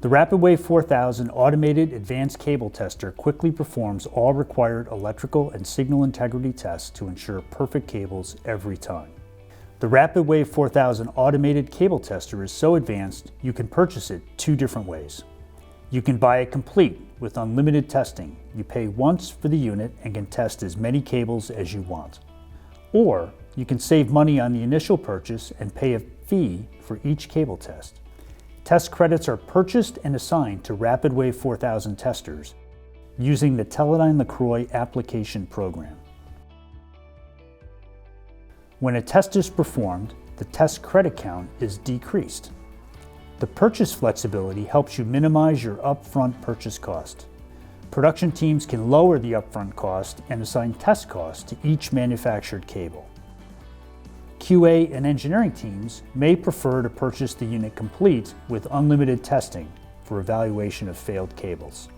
The RapidWave4000 automated advanced cable tester quickly performs all required electrical and signal integrity tests to ensure perfect cables every time. The RapidWave4000 automated cable tester is so advanced you can purchase it two different ways. You can buy it complete with unlimited testing. You pay once for the unit and can test as many cables as you want. Or you can save money on the initial purchase and pay a fee for each cable test. Test credits are purchased and assigned to RapidWave4000 testers using the Teledyne LeCroy application program. When a test is performed, the test credit count is decreased. The purchase flexibility helps you minimize your upfront purchase cost. Production teams can lower the upfront cost and assign test costs to each manufactured cable. QA and engineering teams may prefer to purchase the unit complete with unlimited testing for evaluation of failed cables.